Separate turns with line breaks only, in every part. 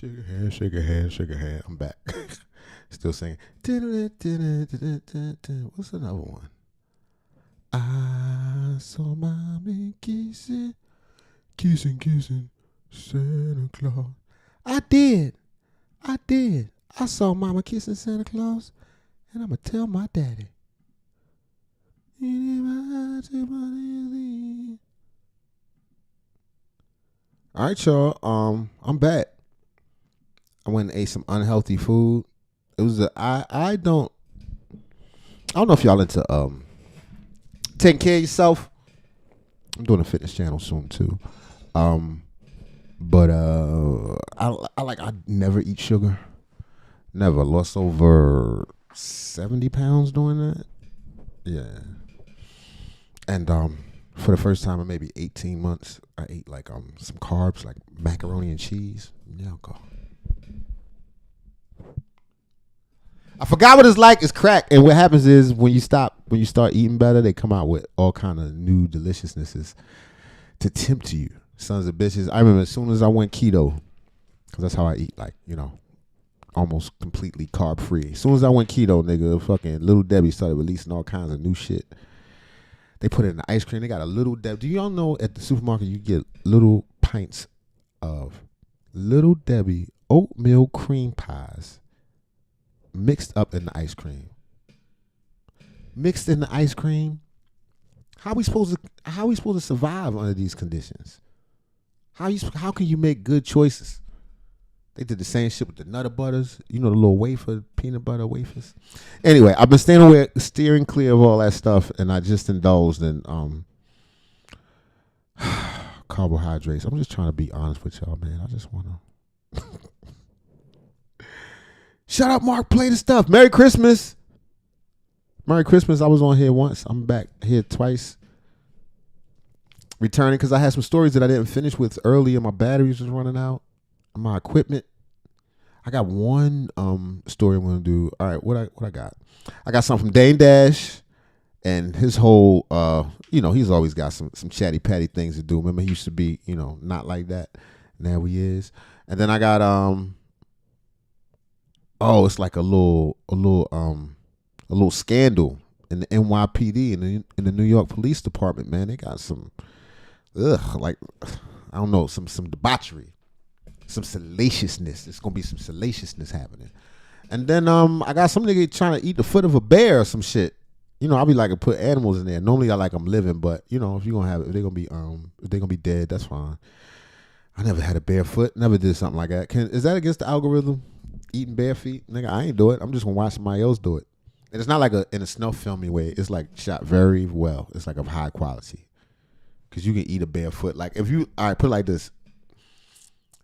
Shake a hand, shake a hand, shake a hand. I'm back. Still singing. What's another one? I saw mommy kissing, kissing Santa Claus. I did. I saw mama kissing Santa Claus, and I'ma tell my daddy. All right, y'all. I'm back. I went and ate some unhealthy food. It was I don't know if y'all into taking care of yourself. I'm doing a fitness channel soon too. But I never eat sugar. Never. Lost over 70 pounds doing that. Yeah. And for the first time in maybe 18 months, I ate like some carbs like macaroni and cheese. Yeah, go. I forgot what it's like. It's crack. And what happens is when you start eating better, they come out with all kind of new deliciousnesses to tempt you. Sons of bitches. I remember as soon as I went keto, because that's how I eat, like, almost completely carb free. As soon as I went keto, nigga, fucking Little Debbie started releasing all kinds of new shit. They put it in the ice cream. They got a Little Debbie. Do y'all know at the supermarket you get little pints of Little Debbie oatmeal cream pies mixed up in the ice cream? Mixed in the ice cream? How are we supposed to survive under these conditions? How can you make good choices? They did the same shit with the Nutter Butters. You know, the little wafer, peanut butter wafers. Anyway, I've been steering clear of all that stuff, and I just indulged in carbohydrates. I'm just trying to be honest with y'all, man. I just want to... Shut up, Mark. Play the stuff. Merry Christmas. Merry Christmas. I was on here once. I'm back here twice. Returning because I had some stories that I didn't finish with earlier. My batteries was running out. My equipment. I got one story I'm gonna do. All right, what I got? I got something from Dame Dash and his whole he's always got some chatty patty things to do. Remember he used to be, not like that. Now he is. And then I got it's like a little scandal in the NYPD and in the New York Police Department, man. They got some some debauchery. Some salaciousness. There's gonna be some salaciousness happening. And then I got some nigga trying to eat the foot of a bear or some shit. I'll be like, put animals in there. Normally I like them living, but if you're gonna have it, if they're gonna be dead, that's fine. I never had a bare foot, never did something like that. Is that against the algorithm? Eating bare feet? Nigga, I ain't do it. I'm just gonna watch somebody else do it. And it's not like in a snuff filmy way. It's like shot very well. It's like of high quality. Cause you can eat a bare foot. Like if you put it like this.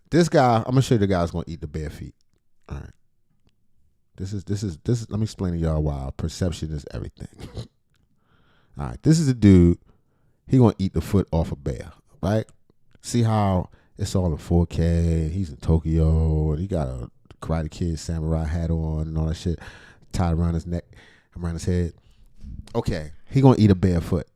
This guy, I'm gonna show you the guy who's gonna eat the bare feet. All right. This is. Let me explain to y'all why perception is everything. All right. This is a dude. He gonna eat the foot off a bear, right? See how it's all in 4K. He's in Tokyo, and he got a Karate Kid samurai hat on and all that shit tied around his neck, around his head. Okay, he gonna eat a bare foot,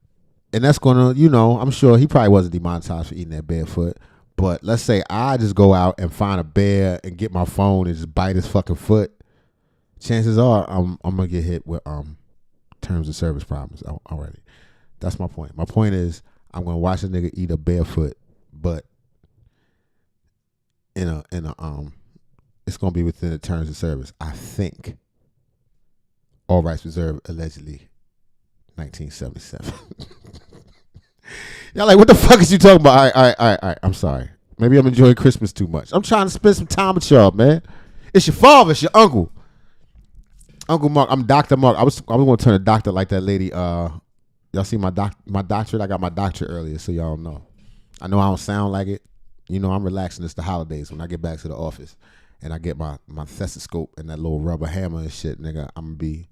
and that's gonna, I'm sure he probably wasn't demonetized for eating that bare foot. But let's say I just go out and find a bear and get my phone and just bite his fucking foot. Chances are I'm gonna get hit with terms of service problems already. That's my point. My point is I'm gonna watch a nigga eat a barefoot, but in a it's gonna be within the terms of service. I think. All rights reserved, allegedly, 1977. Y'all like, what the fuck is you talking about? All right. I'm sorry. Maybe I'm enjoying Christmas too much. I'm trying to spend some time with y'all, man. It's your father. It's your uncle. Uncle Mark. I'm Dr. Mark. I was going to turn a doctor like that lady. Y'all see my doctorate? I got my doctorate earlier, so y'all know. I know I don't sound like it. I'm relaxing. It's the holidays when I get back to the office and I get my stethoscope and that little rubber hammer and shit, nigga. I'm going to be,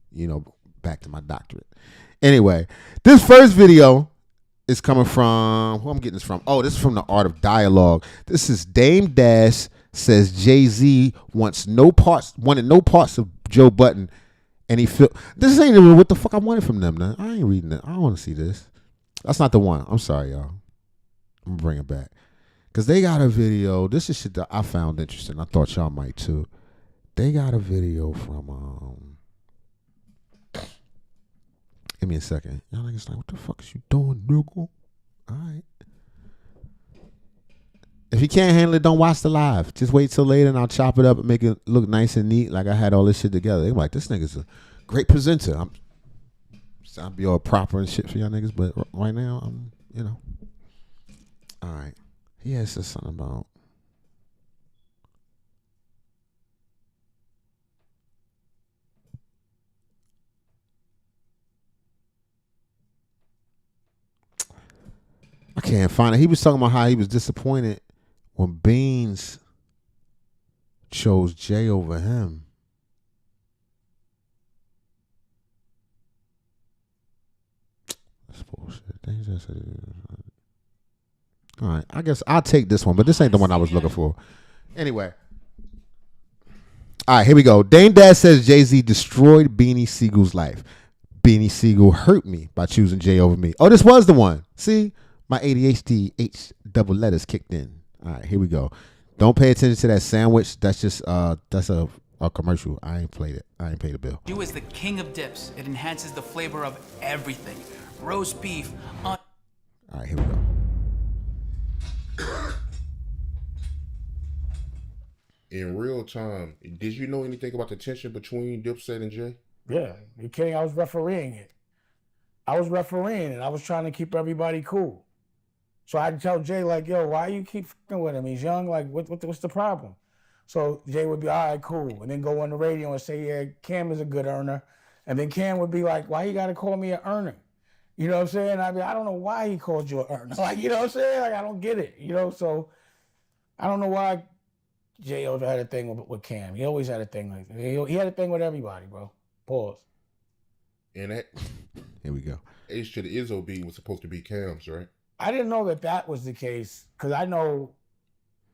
back to my doctorate. Anyway, this first video is coming from, who I'm getting this from? Oh, this is from The Art of Dialogue. This is Dame Dash says Jay-Z wanted no parts of Joe Budden, and this ain't even what the fuck I wanted from them. Now I ain't reading it. I don't want to see this. That's not the one. I'm sorry, y'all. I'm gonna bring it back Cause they got a video. This is shit that I found interesting. I thought y'all might too. They got a video from Give me a second. Y'all niggas like, what the fuck is you doing, nigga? All right. If you can't handle it, don't watch the live. Just wait till later and I'll chop it up and make it look nice and neat. Like I had all this shit together. They're like, this nigga's a great presenter. I'll be all proper and shit for y'all niggas, but right now, I'm, All right. He has said something about. I can't find it. He was talking about how he was disappointed when Beans chose Jay over him. That's bullshit. All right, I guess I'll take this one, but this ain't the one I was looking for. Anyway. All right, here we go. Dame Dad says Jay-Z destroyed Beanie Siegel's life. Beanie Siegel hurt me by choosing Jay over me. Oh, this was the one. See? My ADHD H double letters kicked in. All right, here we go. Don't pay attention to that sandwich. That's just that's a commercial. I ain't played it. I ain't paid the bill.
You is the king of dips. It enhances the flavor of everything. Roast beef. All
right, here we go.
In real time, did you know anything about the tension between Dipset and Jay?
Yeah, you kidding? I was refereeing it. I was refereeing it. I was trying to keep everybody cool. So I'd tell Jay, like, yo, why you keep fucking with him? He's young. Like, what's the problem? So Jay would be, all right, cool. And then go on the radio and say, yeah, Cam is a good earner. And then Cam would be like, why you got to call me an earner? You know what I'm saying? I'd be, I don't know why he called you an earner. Like, you know what I'm saying? Like, I don't get it. So I don't know why Jay always had a thing with Cam. He always had a thing like that. He had a thing with everybody, bro. Pause.
And that
here we go.
H to the Izzo beat was supposed to be Cam's, right?
I didn't know that was the case because I know.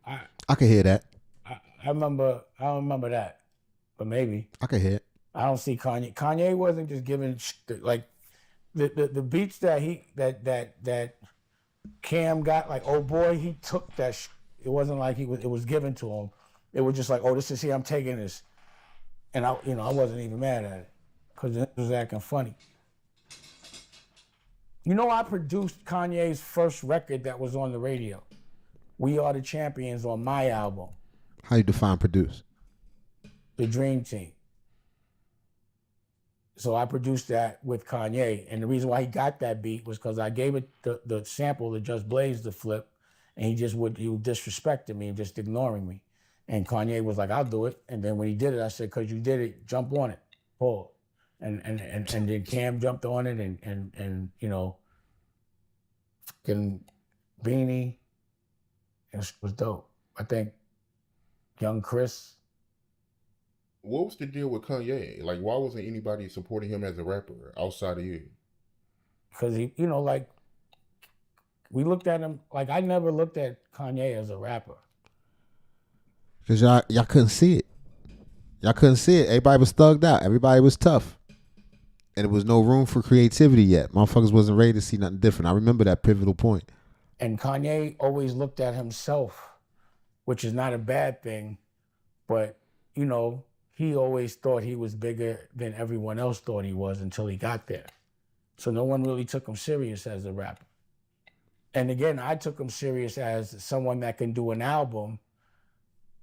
I can hear that.
I remember. I don't remember that, but maybe
I can hear it.
I don't see Kanye. Kanye wasn't just giving like the beats that Cam got. Like, oh boy, he took that. It wasn't like it was given to him. It was just like, oh, this is here. I'm taking this, and I wasn't even mad at it because it was acting funny. I produced Kanye's first record that was on the radio. We Are the Champions on my album.
How you define produce?
The Dream Team. So I produced that with Kanye. And the reason why he got that beat was because I gave it the sample to Just Blaze to flip. And he disrespected me and just ignoring me. And Kanye was like, I'll do it. And then when he did it, I said, because you did it, jump on it. Paul. And then Cam jumped on it and fucking Beanie. It was dope. I think Young Chris.
What was the deal with Kanye? Like, why wasn't anybody supporting him as a rapper outside of you?
Because he, we looked at him, like I never looked at Kanye as a rapper.
Because y'all couldn't see it. Y'all couldn't see it. Everybody was thugged out. Everybody was tough. And there was no room for creativity yet. Motherfuckers wasn't ready to see nothing different. I remember that pivotal point.
And Kanye always looked at himself, which is not a bad thing, but, he always thought he was bigger than everyone else thought he was until he got there. So no one really took him serious as a rapper. And again, I took him serious as someone that can do an album,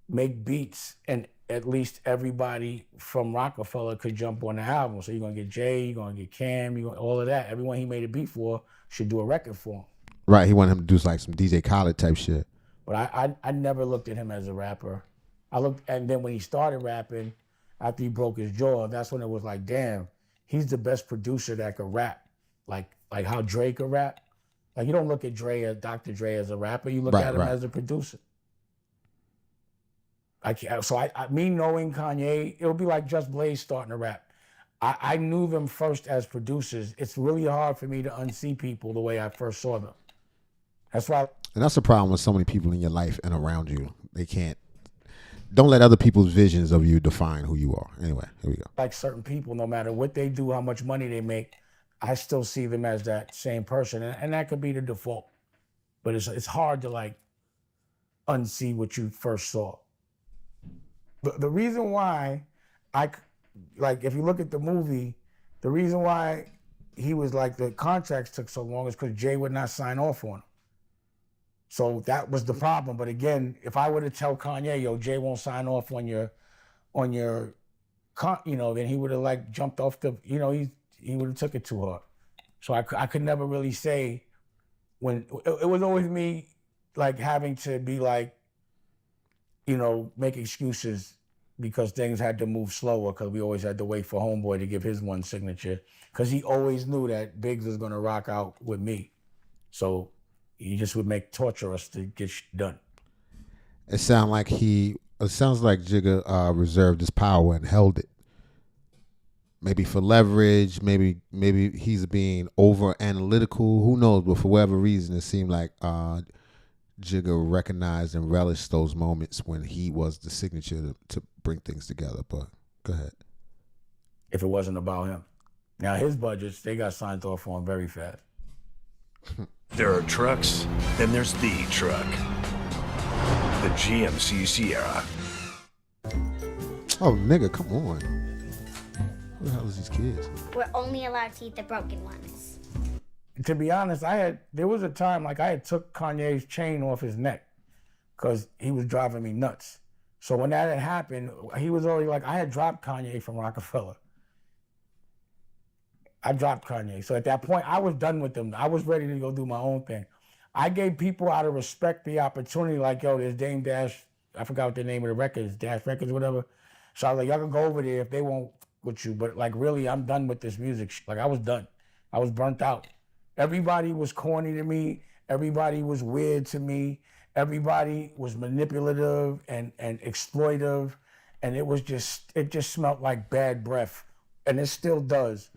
make beats, and at least everybody from Rockefeller could jump on the album. So you're going to get Jay, you're going to get Cam, all of that. Everyone he made a beat for should do a record for him.
Right, he wanted him to do like some DJ Khaled type shit.
But I never looked at him as a rapper. And then when he started rapping, after he broke his jaw, that's when it was like, damn, he's the best producer that could rap. Like how Dre could rap. Like you don't look at Dr. Dre as a rapper, you look at him as a producer. Me knowing Kanye, it would be like Just Blaze starting to rap. I knew them first as producers. It's really hard for me to unsee people the way I first saw them. That's why.
And that's the problem with so many people in your life and around you. They can't. Don't let other people's visions of you define who you are. Anyway, here we go.
Like certain people, no matter what they do, how much money they make, I still see them as that same person. And that could be the default. But it's hard to unsee what you first saw. The reason why like if you look at the movie, the reason why he was like the contracts took so long is because Jay would not sign off on them. So that was the problem. But again, if I were to tell Kanye, yo, Jay won't sign off on your, then he would have like jumped off the, he would have took it too hard. So I could never really say when, it was always me like having to be like, make excuses because things had to move slower because we always had to wait for Homeboy to give his one signature because he always knew that Biggs was going to rock out with me. So he just would torture us to get done.
It sounds like Jigga reserved his power and held it. Maybe for leverage, maybe he's being over analytical. Who knows? But for whatever reason, it seemed like Jigga recognized and relished those moments when he was the signature to bring things together. But go ahead.
If it wasn't about him. Now his budgets, they got signed off on very fast.
There are trucks, then there's the truck. The GMC Sierra.
Oh, nigga, come on. Who the hell is these kids?
We're only allowed to eat the broken ones.
To be honest, there was a time like I had took Kanye's chain off his neck because he was driving me nuts. So when that had happened, he was already like, I had dropped Kanye from Rockefeller. I dropped Kanye. So at that point, I was done with them. I was ready to go do my own thing. I gave people out of respect the opportunity, like, yo, there's Dame Dash, I forgot what the name of the record is, Dash Records or whatever. So I was like, y'all can go over there if they won't with you. But like, really, I'm done with this music. Like, I was done. I was burnt out. Everybody was corny to me. Everybody was weird to me. Everybody was manipulative and exploitive. And it just smelled like bad breath. And it still does.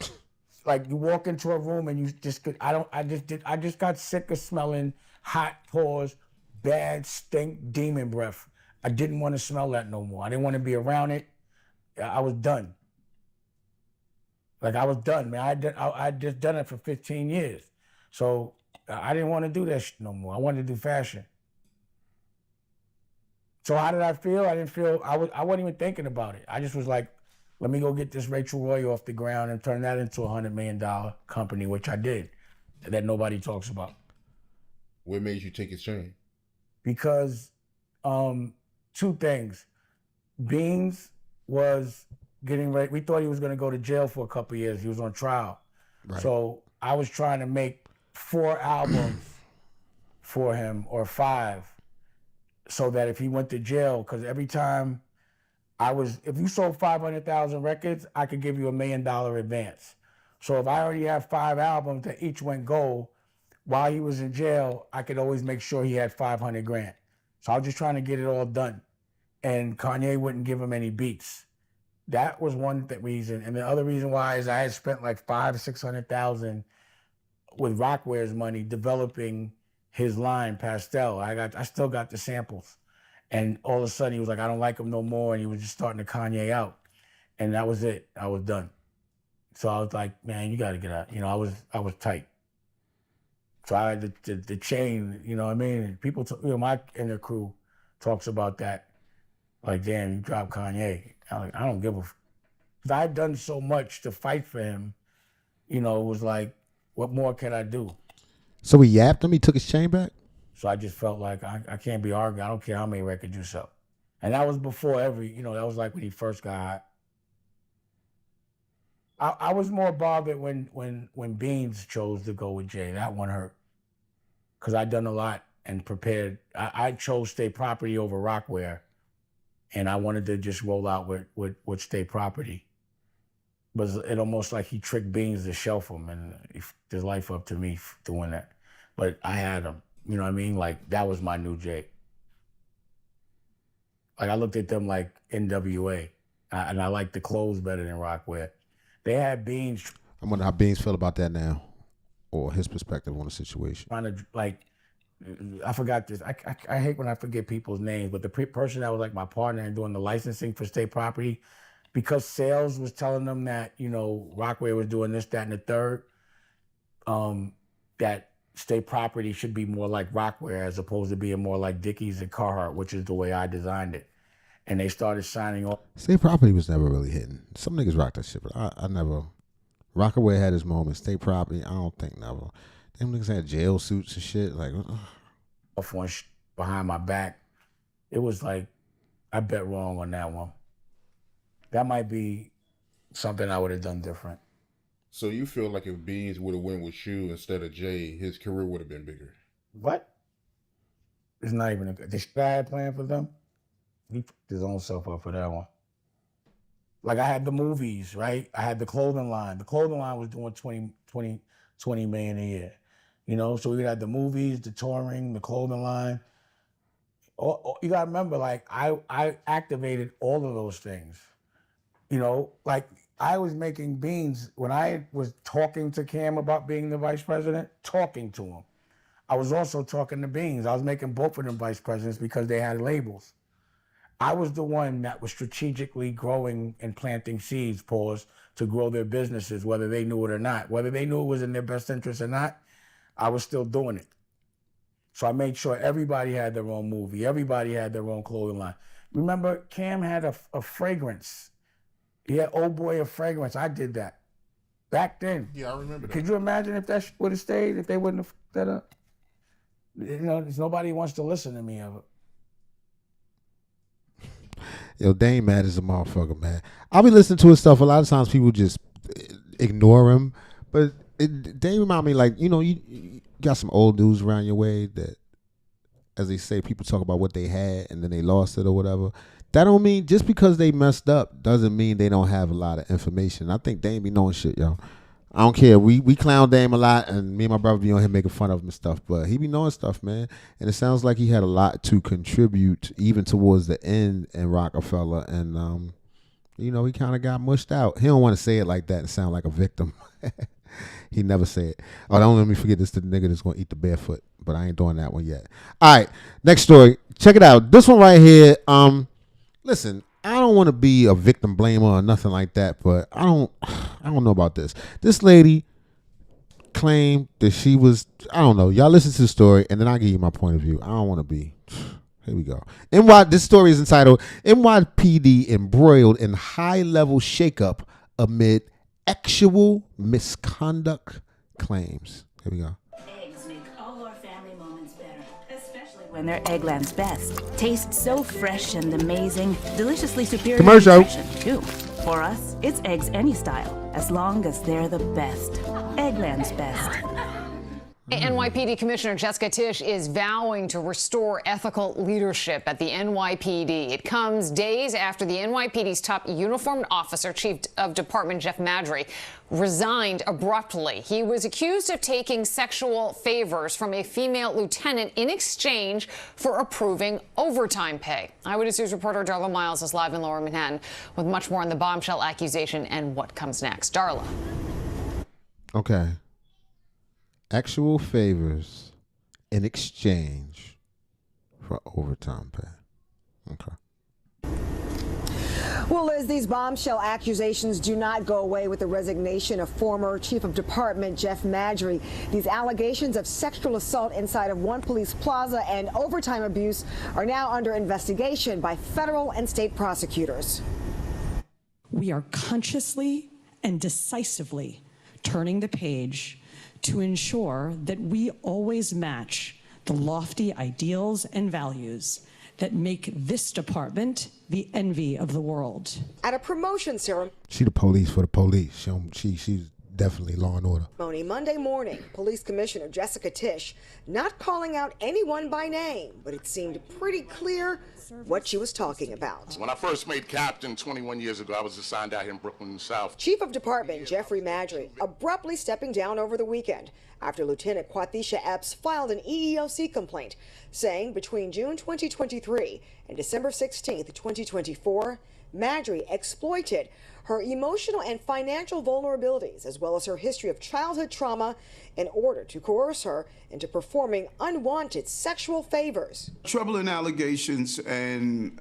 Like you walk into a room and you just could, I just got sick of smelling hot paws, bad stink demon breath. I didn't want to smell that no more. I didn't want to be around it. I was done. Like I was done, man. I just done it for 15 years. So I didn't want to do that shit no more. I wanted to do fashion. So how did I feel? I wasn't even thinking about it. I just was like, let me go get this Rachel Roy off the ground and turn that into a $100 million company, which I did, that nobody talks about.
What made you take his chain?
Because two things. Beans was getting ready. We thought he was going to go to jail for a couple of years. He was on trial. Right. So I was trying to make 4 albums for him or 5 so that if he went to jail, because every time if you sold 500,000 records, I could give you $1 million advance. So if I already have 5 albums that each went gold, while he was in jail, I could always make sure he had 500 grand. So I was just trying to get it all done. And Kanye wouldn't give him any beats. That was one reason. And the other reason why is I had spent like $500,000 or $600,000 with Rockware's money developing his line, Pastel. I still got the samples. And all of a sudden he was like, I don't like him no more. And he was just starting to Kanye out. And that was it. I was done. So I was like, man, you got to get out. I was tight. So I had the chain, you know what I mean? People, my inner crew talks about that. Like, damn, you dropped Kanye. I'm like, I don't give a because I had done so much to fight for him. It was like, what more can I do?
So he yapped him? He took his chain back?
So I just felt like I can't be arguing. I don't care how many records you sell. And that was before that was like when he first got hot. I was more bothered when Beans chose to go with Jay. That one hurt. Because I'd done a lot and prepared. I chose State Property over Rockware. And I wanted to just roll out with State Property. But it almost like he tricked Beans to shelf him. And his life up to me doing that. But I had him. You know what I mean? Like, that was my new Jay. Like, I looked at them like NWA. And I liked the clothes better than Rockware. They had Beans.
I wonder how Beans feel about that now. Or his perspective on the situation.
Trying to, like, I forgot this. I hate when I forget people's names. But the person that was like my partner in doing the licensing for State Property, because sales was telling them that, Rockware was doing this, that, and the third, that state property should be more like Rockwear as opposed to being more like Dickies and Carhartt, which is the way I designed it. And they started signing off.
State property was never really hitting. Some niggas rocked that shit, but I never. Rockaway had his moment. State property, I don't think never. Them niggas had jail suits and shit. Like,
off on behind my back. It was like, I bet wrong on that one. That might be something I would have done different.
So you feel like if Beans would have went with you instead of Jay, his career would have been bigger?
What? It's not even the shit I had planned for them. He put his own self up for that one. Like I had the movies, right? I had the clothing line. The clothing line was doing 20 million a year. You know, so we had the movies, the touring, the clothing line. You gotta remember, like I activated all of those things. You know, like I was making Beans when I was talking to Cam about being the vice president, talking to him. I was also talking to Beans. I was making both of them vice presidents because they had labels. I was the one that was strategically growing and planting seeds, to grow their businesses, whether they knew it or not. Whether they knew it was in their best interest or not, I was still doing it. So I made sure everybody had their own movie. Everybody had their own clothing line. Remember, Cam had a fragrance. He had Old Boy a fragrance. I did that back then.
Yeah, I remember that.
Could you imagine if that would have stayed, if they wouldn't have fucked that up? You know, there's nobody wants to listen to me of it.
yo, Dame mad as a motherfucker, man. I'll be listening to his stuff. A lot of times people just ignore him. But Dame remind me, like, you know, you got some old dudes around your way that, as they say, people talk about what they had and then they lost it or whatever. That don't mean, just because they messed up doesn't mean they don't have a lot of information. I think Dame be knowing shit, yo. I don't care. We clown Dame a lot, and me and my brother be on here making fun of him and stuff, but he be knowing stuff, man. And it sounds like he had a lot to contribute even towards the end in Rockefeller, and you know, he kind of got mushed out. He don't want to say it like that and sound like a victim. He never say it. Oh, don't let me forget, this the nigga that's gonna eat the barefoot, but I ain't doing that one yet. All right, next story. Check it out. This one right here. Listen, I don't want to be a victim blamer or nothing like that, but I don't know about this. This lady claimed that she was, I don't know. Y'all listen to the story, and then I'll give you my point of view. I don't want to be. Here we go. This story is entitled NYPD Embroiled in High-Level Shakeup Amid Actual Misconduct Claims. Here we go.
Eggs make all our family moments better, especially when they're Eggland's Best. Taste so fresh and amazing, deliciously superior
Commercial.
nutrition, too. For us, it's eggs any style, as long as they're the best. Eggland's Best.
NYPD Commissioner Jessica Tisch is vowing to restore ethical leadership at the NYPD. It comes days after the NYPD's top uniformed officer, Chief of Department Jeff Madry, resigned abruptly. He was accused of taking sexual favors from a female lieutenant in exchange for approving overtime pay. Eyewitness News reporter Darla Miles is live in Lower Manhattan with much more on the bombshell accusation and what comes next. Darla.
Okay. Actual favors in exchange for overtime pay. Okay.
Well, Liz, these bombshell accusations do not go away with the resignation of former Chief of Department Jeff Madry. These allegations of sexual assault inside of One Police Plaza and overtime abuse are now under investigation by federal and state prosecutors.
We are consciously and decisively turning the page to ensure that we always match the lofty ideals and values that make this department the envy of the world.
At a promotion ceremony,
She the police for the police. She's definitely law and order.
Monday morning, Police Commissioner Jessica Tisch not calling out anyone by name, but it seemed pretty clear what she was talking about.
When I first made captain 21 years ago, I was assigned out here in Brooklyn South.
Chief of Department Jeffrey Madry abruptly stepping down over the weekend after Lieutenant Quathisha Epps filed an EEOC complaint saying between June 2023 and December 16, 2024, Madry exploited her emotional and financial vulnerabilities, as well as her history of childhood trauma, in order to coerce her into performing unwanted sexual favors.
Troubling allegations, and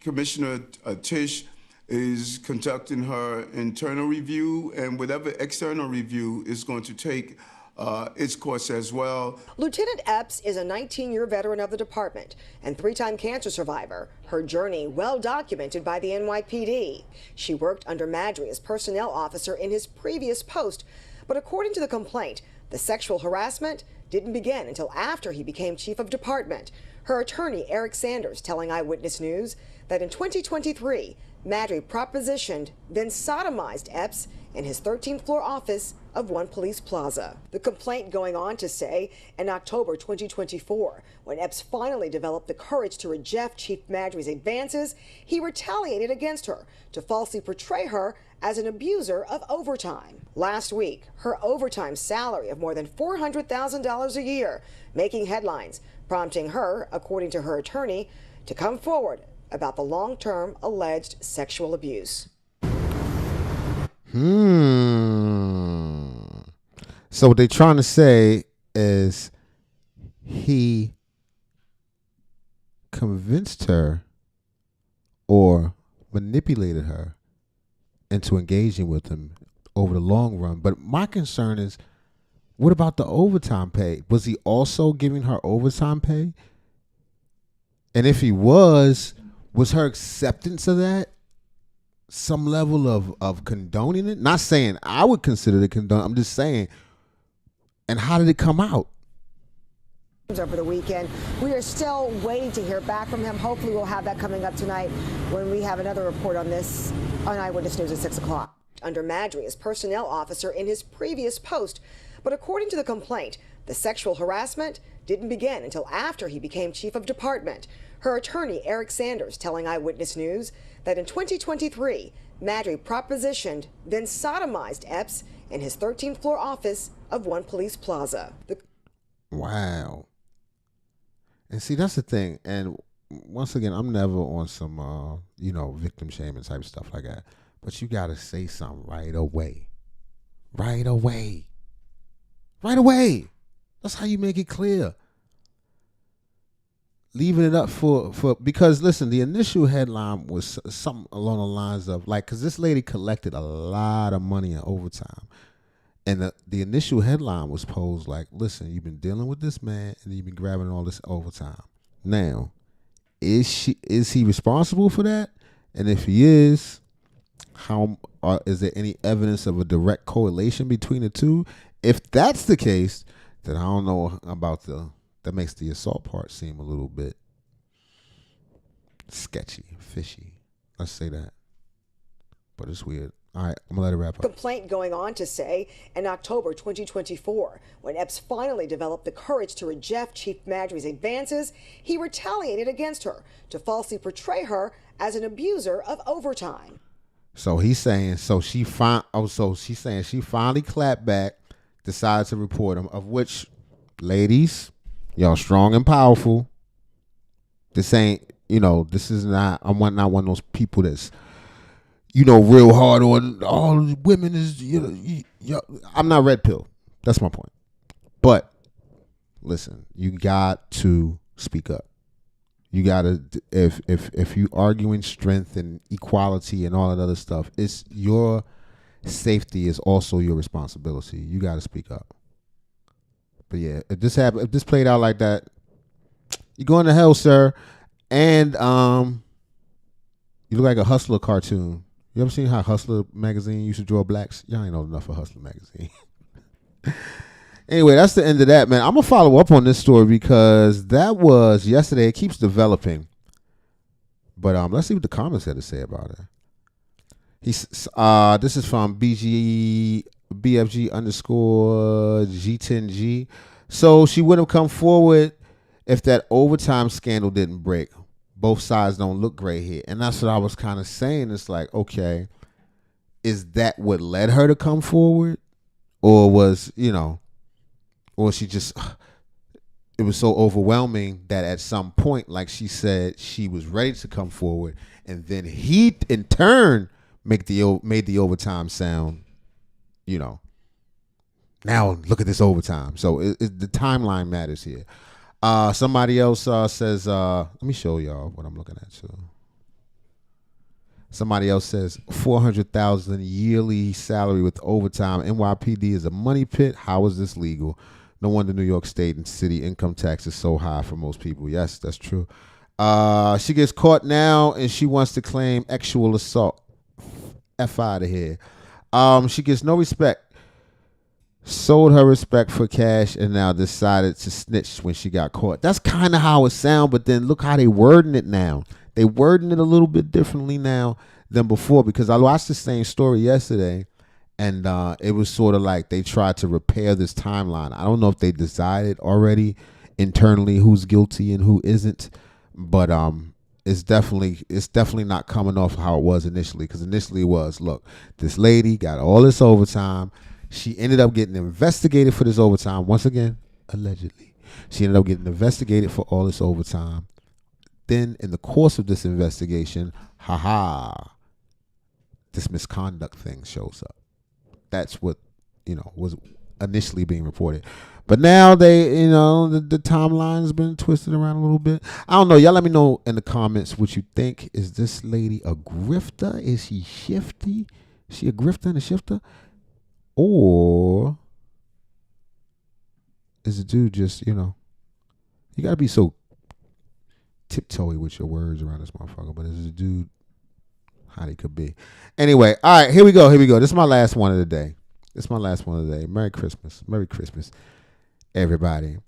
Commissioner Tisch is conducting her internal review, and whatever external review is going to take its course as well.
Lieutenant Epps is a 19-year veteran of the department and 3-time cancer survivor. Her journey well documented by the NYPD. She worked under Madry as personnel officer in his previous post, but according to the complaint, the sexual harassment didn't begin until after he became chief of department. Her attorney, Eric Sanders, telling Eyewitness News that in 2023, Madry propositioned, then sodomized Epps in his 13th floor office of One Police Plaza. The complaint going on to say in October 2024, when Epps finally developed the courage to reject Chief Madry's advances, he retaliated against her to falsely portray her as an abuser of overtime. Last week, her overtime salary of more than $400,000 a year, making headlines, prompting her, according to her attorney, to come forward about the long-term alleged sexual abuse.
So what they're trying to say is he convinced her or manipulated her into engaging with him over the long run. But my concern is, what about the overtime pay? Was he also giving her overtime pay? And if he was her acceptance of that some level of condoning it? Not saying I would consider it condone. I'm just saying, and how did it come out?
Over the weekend, we are still waiting to hear back from him. Hopefully we'll have that coming up tonight when we have another report on this on Eyewitness News at 6 o'clock. Under Madry as personnel officer in his previous post, but according to the complaint, the sexual harassment didn't begin until after he became chief of department. Her attorney, Eric Sanders, telling Eyewitness News that in 2023, Madry propositioned, then sodomized Epps in his 13th floor office of One Police Plaza.
Wow. And see, that's the thing. And once again, I'm never on some, victim shaming type stuff like that. But you got to say something right away. Right away. Right away. That's how you make it clear. Leaving it up for because listen, the initial headline was something along the lines of because this lady collected a lot of money in overtime, and the initial headline was posed listen, you've been dealing with this man and you've been grabbing all this overtime. Now, is he responsible for that? And if he is, how is there any evidence of a direct correlation between the two? If that's the case, then I don't know about that makes the assault part seem a little bit sketchy, fishy. Let's say that. But it's weird. All right, I'm going to let it wrap up.
Complaint going on to say in October 2024, when Epps finally developed the courage to reject Chief Madry's advances, he retaliated against her to falsely portray her as an abuser of overtime.
So he's saying, she's saying she finally clapped back, decided to report him, of which, ladies, y'all strong and powerful. This ain't, this is not, I'm not one of those people that's, real hard on all women is, I'm not red pill. That's my point. But listen, you got to speak up. You got to, if you arguing strength and equality and all that other stuff, it's your safety is also your responsibility. You got to speak up. But yeah, if this played out like that, you're going to hell, sir. And you look like a Hustler cartoon. You ever seen how Hustler magazine used to draw blacks? Y'all ain't know enough of Hustler magazine. Anyway, that's the end of that, man. I'm going to follow up on this story because that was yesterday. It keeps developing. But let's see what the comments had to say about it. This is from BFG _ G10G. So she would have come forward if that overtime scandal didn't break. Both sides don't look great here. And that's what I was kind of saying. It's okay, is that what led her to come forward? Or was, or she just, it was so overwhelming that at some point, like she said, she was ready to come forward. And then he, in turn, made the overtime sound, now look at this overtime. So the timeline matters here. Somebody else says, let me show y'all what I'm looking at too. Somebody else says $400,000 yearly salary with overtime. NYPD is a money pit. How is this legal? No wonder New York State and city income tax is so high for most people. Yes, that's true. She gets caught now and she wants to claim sexual assault. F out of here. She gets no respect. Sold her respect for cash and now decided to snitch when she got caught. That's kind of how it sounds, but then look how they wording it now. They wording it a little bit differently now than before, because I watched the same story yesterday and it was sort of like they tried to repair this timeline. I don't know if they decided already internally who's guilty and who isn't, but it's definitely not coming off how it was initially, because initially it was, look, this lady got all this overtime. She ended up getting investigated for this overtime. Once again, allegedly. She ended up getting investigated for all this overtime. Then in the course of this investigation, this misconduct thing shows up. That's what, was initially being reported. But now they, the timeline's been twisted around a little bit. I don't know. Y'all let me know in the comments what you think. Is this lady a grifter? Is she shifty? Is she a grifter and a shifter? Or is the dude just, you got to be so tiptoey with your words around this motherfucker, but is the dude how he could be? Anyway, all right, here we go. This is my last one of the day. Merry Christmas. Merry Christmas, everybody.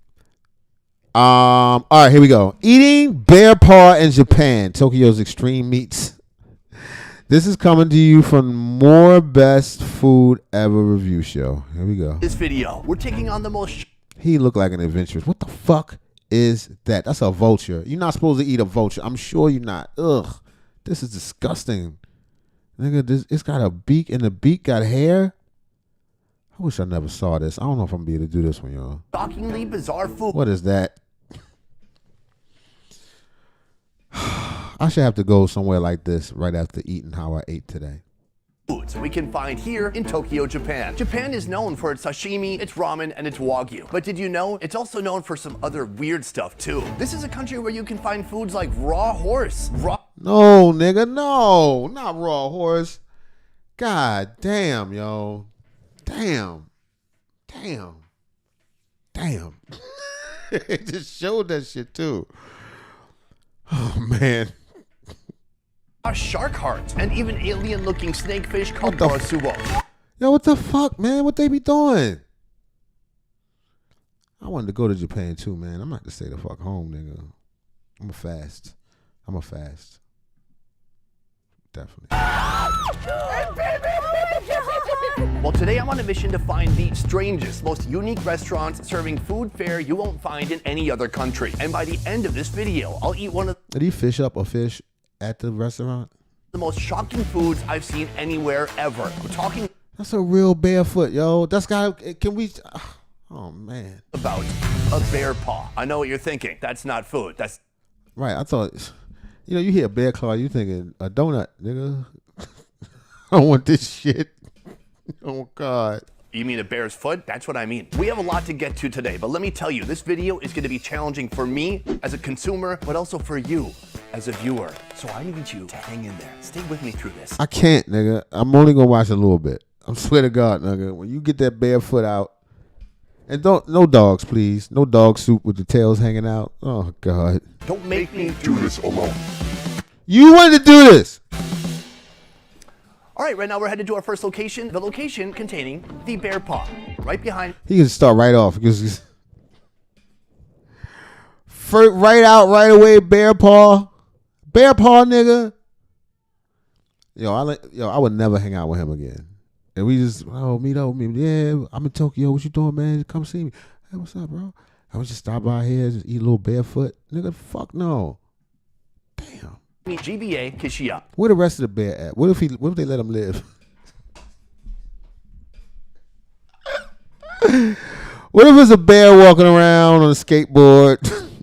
All right, here we go. Eating bear paw in Japan, Tokyo's Extreme Meats. This is coming to you from More Best Food Ever Review Show. Here we go.
This video, we're taking on the most...
He looked like an adventurous. What the fuck is that? That's a vulture. You're not supposed to eat a vulture. I'm sure you're not. Ugh. This is disgusting. Nigga, it's got a beak and the beak got hair. I wish I never saw this. I don't know if I'm going to be able to do this one, y'all.
Shockingly bizarre food.
What is that? I should have to go somewhere like this right after eating how I ate today.
Foods we can find here in Tokyo, Japan. Japan is known for its sashimi, its ramen, and its wagyu. But did you know it's also known for some other weird stuff too? This is a country where you can find foods like raw horse.
No, nigga, no. Not raw horse. God damn, yo. Damn. It just showed that shit too. Oh, man.
A shark heart and even alien-looking snakefish called Dorasubo.
Yo, what the fuck, man? What they be doing? I wanted to go to Japan too, man. I'm not to stay the fuck home, nigga. I'm a fast. Definitely.
Well, today I'm on a mission to find the strangest, most unique restaurants serving food fare you won't find in any other country. And by the end of this video, I'll eat one of...
Did he fish up a fish at the restaurant?
The most shocking foods I've seen anywhere ever. I'm talking...
That's a real barefoot, yo. That's got... Can we... Oh, man.
About a bear paw. I know what you're thinking. That's not food. That's...
Right, I thought... you hear bear claw, you thinking a donut, nigga. I don't want this shit. Oh, God.
You mean a bear's foot? That's what I mean. We have a lot to get to today, but let me tell you, this video is going to be challenging for me as a consumer, but also for you as a viewer. So I need you to hang in there. Stay with me through this.
I can't, nigga. I'm only going to watch a little bit. I swear to God, nigga. When you get that bear foot out, and no dogs, please. No dog soup with the tails hanging out. Oh, God.
Don't make me do this alone.
You wanted to do this.
All right, right now we're headed to our first location, the location containing the bear paw. Right behind.
He can start right off because he's right away, bear paw, nigga. I would never hang out with him again. And we just meet up with me. Yeah, I'm in Tokyo. What you doing, man? Come see me. Hey, what's up, bro? I was just stop by here, just eat a little barefoot, nigga. Fuck no. Damn.
GBA Kishiya.
Where the rest of the bear at? What if they let him live? What if it's a bear walking around on a skateboard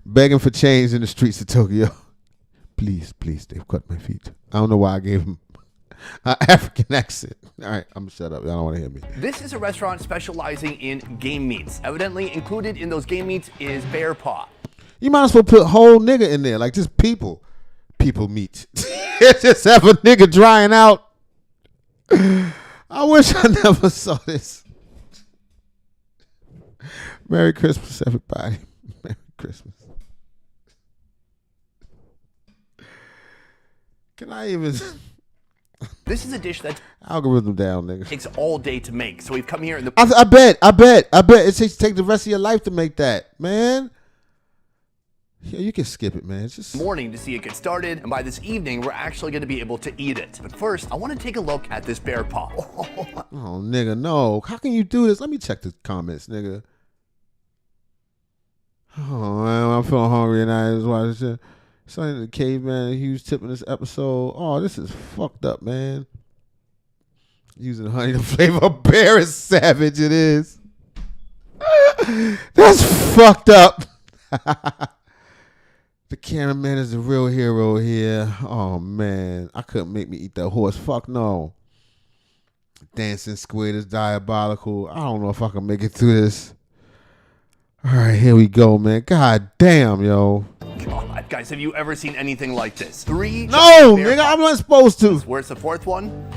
begging for change in the streets of Tokyo? Please, they've cut my feet. I don't know why I gave him an African accent. All right, I'm gonna shut up. Y'all don't want to hear me.
This is a restaurant specializing in game meats. Evidently included in those game meats is bear paw.
You might as well put whole nigga in there, like just people meat. just have a nigga drying out. I wish I never saw this. Merry Christmas, everybody. Merry Christmas. Can I even...
This is a dish that
Algorithm down, nigga.
takes all day to make. So we've come here in the...
I bet. It takes the rest of your life to make that, man. Yeah, you can skip it, man. It's just
morning to see it get started, and by this evening, we're actually going to be able to eat it. But first, I want to take a look at this bear paw.
Oh, nigga, no. How can you do this? Let me check the comments, nigga. Oh, man, I'm feeling hungry and I just watched it. Sonny the Caveman, a huge tip in this episode. Oh, this is fucked up, man. Using honey to flavor a bear is savage. It is. That's fucked up. The cameraman is the real hero here. Oh, man. I couldn't make me eat that horse. Fuck no. Dancing squid is diabolical. I don't know if I can make it through this. All right, here we go, man. God damn, yo.
God, guys, have you ever seen anything like this? 3
No, nigga, I'm not supposed to.
Where's the fourth one?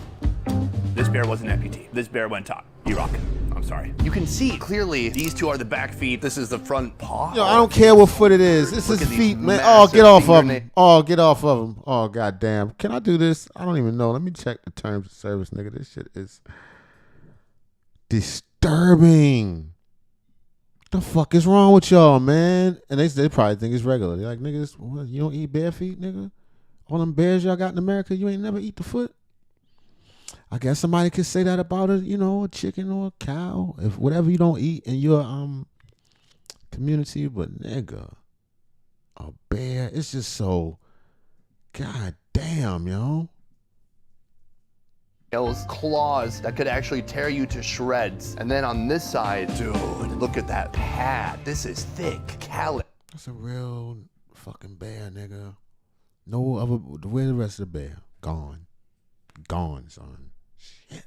This bear was an amputee. This bear went to Iraq. I'm sorry. You can see clearly these two are the back feet. This is the front paw.
Yo, I don't care what foot it is. This is feet, man. Oh, get off of them. Oh, get off of them. Oh, goddamn. Can I do this? I don't even know. Let me check the terms of service, nigga. This shit is disturbing. The fuck is wrong with y'all, man? And they probably think it's regular. They're like, niggas, what, you don't eat bare feet, nigga? All them bears y'all got in America, you ain't never eat the foot? I guess somebody could say that about a chicken or a cow, if whatever you don't eat in your community, but nigga, a bear, it's just so god damn, yo.
Claws that could actually tear you to shreds. And then on this side, dude, look at that pad. This is thick, callous.
That's a real fucking bear, nigga. No other, where's the rest of the bear? Gone, son. Shit.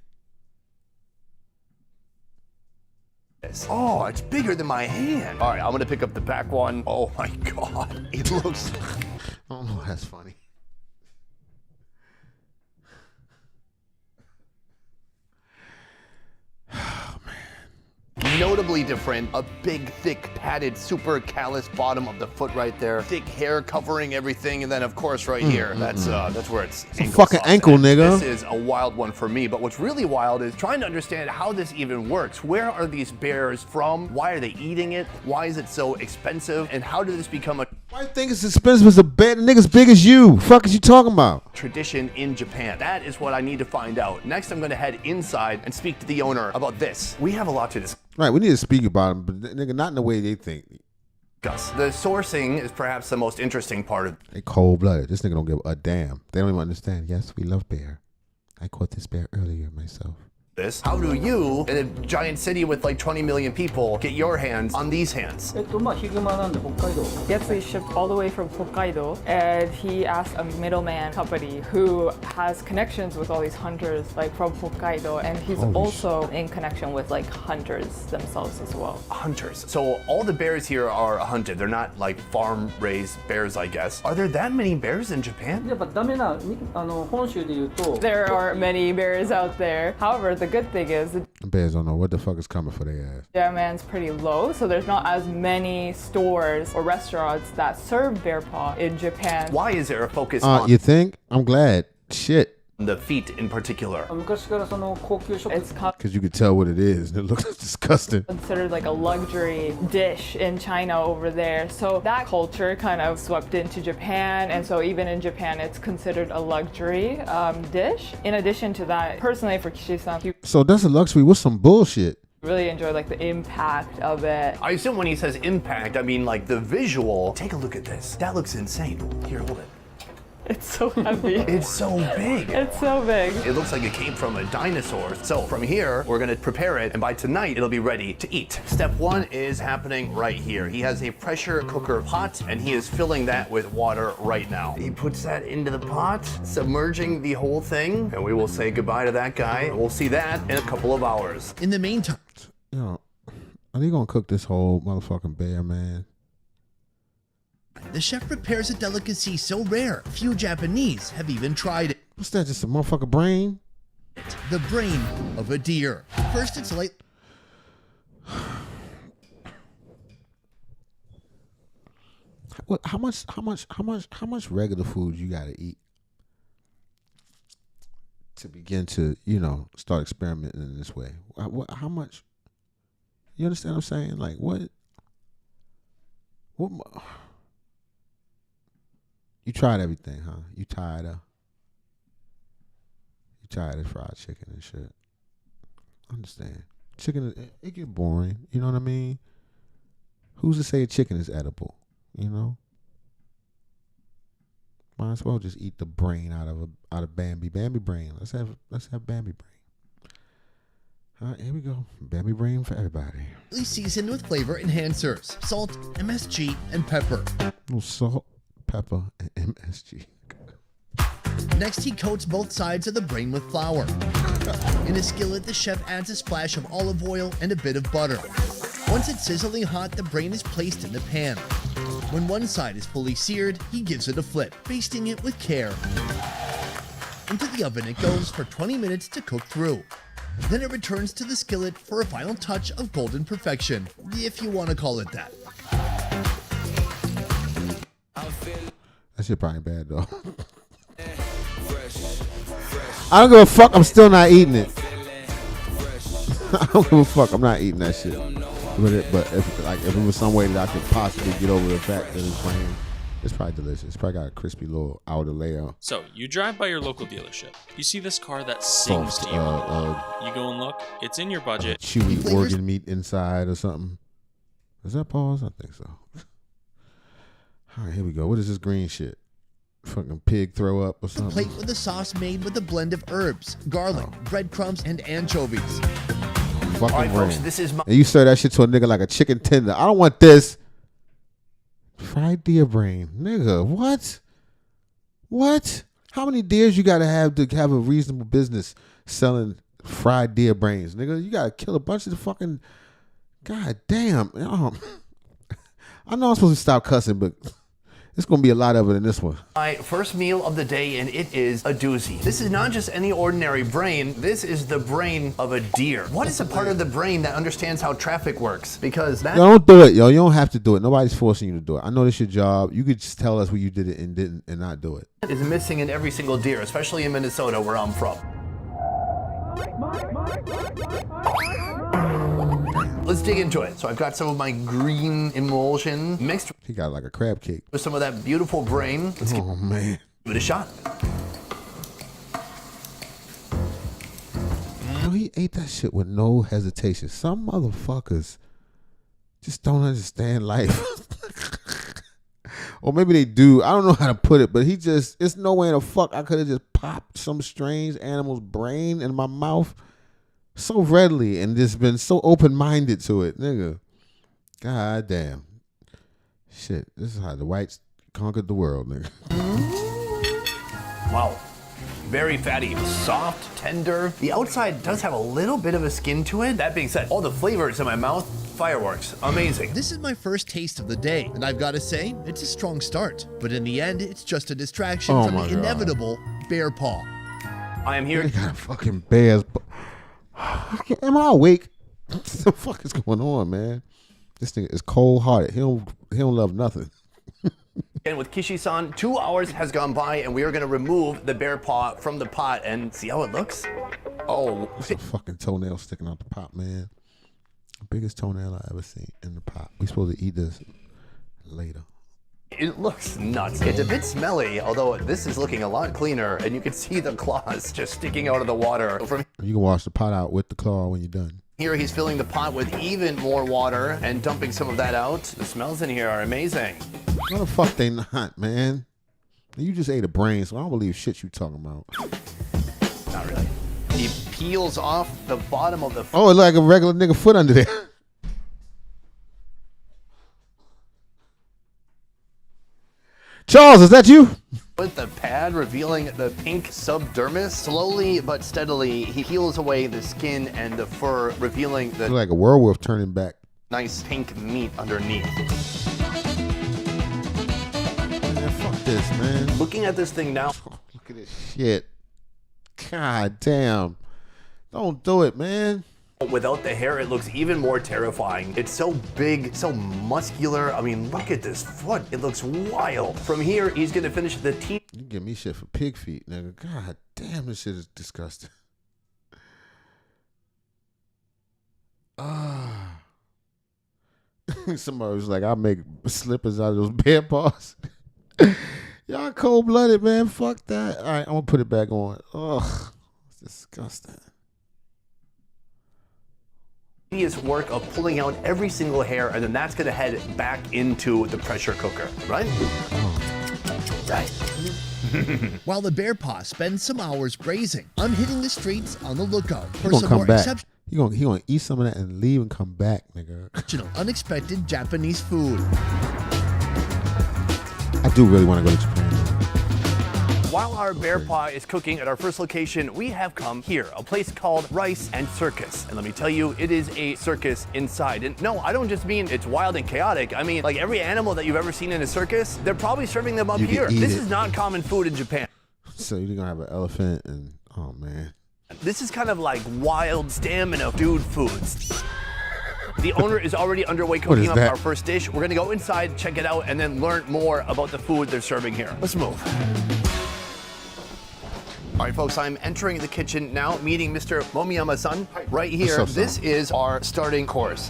Oh, it's bigger than my hand. All right, I'm gonna pick up the back one. Oh my God, it looks...
I don't know, that's funny.
Notably different, a big, thick, padded, super callous bottom of the foot right there. Thick hair covering everything, and then of course right here, that's where it's
a fucking ankle, nigga.
This is a wild one for me, but what's really wild is trying to understand how this even works. Where are these bears from? Why are they eating it? Why is it so expensive? And how did this become a...
Why you think it's expensive as a bear? The nigga's big as you. Fuck is you talking about?
Tradition in Japan. That is what I need to find out. Next, I'm gonna head inside and speak to the owner about this. We have a lot to discuss.
Right, we need to speak about them, but nigga, not in the way they think.
The sourcing is perhaps the most interesting part of...
They cold-blooded. This nigga don't give a damn. They don't even understand. Yes, we love bear. I caught this bear earlier myself.
This. How do you, in a giant city with like 20 million people, get your hands on these hands?
He actually shipped all the way from Hokkaido, and he asked a middleman company who has connections with all these hunters, like from Hokkaido, and he's also in connection with like hunters themselves as well.
Hunters. So all the bears here are hunted. They're not like farm-raised bears, I guess. Are there that many bears in Japan?
There are many bears out there. However, the good thing is the
bears don't know what the fuck is coming for their ass.
demand's pretty low, so there's not as many stores or restaurants that serve bear paw in Japan.
Why is there a focus on
you think? I'm glad. Shit.
the feet in particular?
It's
Because you could tell what it is. It looks disgusting.
considered like a luxury dish in China over there. So that culture kind of swept into Japan, and so even in Japan, it's considered a luxury dish. In addition to that, personally for Kishi-san, he
So that's a luxury with some bullshit.
really enjoyed like the impact of it.
I assume when he says impact, I mean like the visual. Take a look at this. That looks insane. Here, hold it.
It's so heavy.
It's so big.
It's so big.
It looks like it came from a dinosaur. So from here, we're gonna prepare it, and by tonight, it'll be ready to eat. Step one is happening right here. He has a pressure cooker pot, and he is filling that with water right now. He puts that into the pot, submerging the whole thing, and we will say goodbye to that guy. We'll see that in a couple of hours. In the meantime,
Yo, are they gonna cook this whole motherfucking bear, man?
The chef prepares a delicacy so rare, few Japanese have even tried it.
What's that? Just a motherfucker brain?
The brain of a deer. First, it's light.
How much regular food you gotta eat to begin to, start experimenting in this way? How much? You understand what I'm saying? Like what? You tried everything, huh? You tired of fried chicken and shit. I understand. Chicken, it get boring. You know what I mean? Who's to say chicken is edible? Might as well just eat the brain out of Bambi brain. Let's have Bambi brain. All right, here we go. Bambi brain for everybody.
Seasoned with flavor enhancers, salt, MSG, and pepper.
No salt, pepper, and MSG.
Next, he coats both sides of the brain with flour. In a skillet, the chef adds a splash of olive oil and a bit of butter. Once it's sizzling hot, the brain is placed in the pan. When one side is fully seared, he gives it a flip, basting it with care. Into the oven it goes for 20 minutes to cook through. Then it returns to the skillet for a final touch of golden perfection, if you want to call it that.
That shit probably bad though. I don't give a fuck. I'm still not eating it. I don't give a fuck. I'm not eating that shit. But if it was some way that I could possibly get over the fact that it's brain, it's probably delicious. It's probably got a crispy little outer layer.
So you drive by your local dealership. You see this car that sings to you. You go and look. It's in your budget.
Chewy organ meat inside or something. Is that pause? I think so. All right, here we go. What is this green shit? Fucking pig throw up or something?
Plate with a sauce made with a blend of herbs, garlic, breadcrumbs, and anchovies.
Fucking
All right, folks,
brain.
this is my...
And you serve that shit to a nigga like a chicken tender. I don't want this. Fried deer brain. Nigga, what? What? How many deers you gotta have to have a reasonable business selling fried deer brains? Nigga, you gotta kill a bunch of the fucking... God damn. I know I'm supposed to stop cussing, but... It's going to be a lot of it in this one.
My first meal of the day, and it is a doozy. This is not just any ordinary brain. This is the brain of a deer. What is a part of the brain that understands how traffic works? Because that...
Yo, don't do it, yo. You don't have to do it. Nobody's forcing you to do it. I know this is your job. You could just tell us where you did it and didn't and not do it.
...is missing in every single deer, especially in Minnesota, where I'm from. Let's dig into it. So I've got some of my green emulsion mixed.
He got like a crab cake.
With some of that beautiful brain. Let's
man.
Give it a shot.
Yo, he ate that shit with no hesitation. Some motherfuckers just don't understand life. Or maybe they do. I don't know how to put it, but it's no way in the fuck I could have just popped some strange animal's brain in my mouth so readily and just been so open-minded to it, nigga. God damn. Shit, this is how the whites conquered the world, nigga.
Wow. Very fatty, soft, tender. The outside does have a little bit of a skin to it. That being said, all the flavors in my mouth, fireworks. Amazing.
This is my first taste of the day, and I've got to say, it's a strong start. But in the end, it's just a distraction from the inevitable bear paw.
I am here.
They got a fucking bear's... Am I awake? What the fuck is going on, man? This thing is cold-hearted. He don't love nothing.
And with Kishi-san, 2 hours has gone by, and we are going to remove the bear paw from the pot and see how it looks. Oh,
it's a fucking toenail sticking out the pot, man. Biggest toenail I ever seen in the pot. We supposed to eat this later.
It looks nuts. It's a bit smelly, although this is looking a lot cleaner, and you can see the claws just sticking out of the water. From
You can wash the pot out with the claw when you're done.
here, he's filling the pot with even more water and dumping some of that out. The smells in here are amazing.
No, the fuck they not, man. You just ate a brain, so I don't believe shit you talking about.
Not really. He peels off the bottom of the...
Oh, it's like a regular nigga foot under there. Charles, is that you?
With the pad revealing the pink subdermis, slowly but steadily, he peels away the skin and the fur, revealing the...
Like a werewolf turning back.
Nice pink meat underneath.
this, man.
Looking at this thing now.
Look at this shit. God damn. Don't do it, man.
Without the hair, it looks even more terrifying. It's so big, so muscular. I mean, look at this foot. It looks wild. From here, he's going to finish the teeth.
You give me shit for pig feet, nigga. God damn, this shit is disgusting. Somebody was like, I'll make slippers out of those bear paws. Y'all cold-blooded, man. Fuck that. All right, I'm going to put it back on. Ugh, it's disgusting.
Tedious work of pulling out every single hair, and then that's going to head back into the pressure cooker, right? Right.
While the bear paw spends some hours grazing, I'm hitting the streets on the lookout for
He
some
gonna
more
come back. He gonna eat some of that and leave and come back, nigga.
exceptional, unexpected Japanese food.
I do really want to go to Japan.
While our bear paw is cooking at our first location, we have come here, a place called Rice and Circus. And let me tell you, it is a circus inside. And no, I don't just mean it's wild and chaotic. I mean, like every animal that you've ever seen in a circus, they're probably serving them up
You can
here.
eat
This
it.
is not common food in Japan.
So you're gonna have an elephant and oh man.
This is kind of like wild stamina dude foods. The owner is already underway
What
cooking
is
up
that?
our first dish. We're gonna go inside, check it out, and then learn more about the food they're serving here. Let's move. All right, folks, I'm entering the kitchen now, meeting Mr. Momiyama-san right here.
What's up,
This
son?
is our starting course.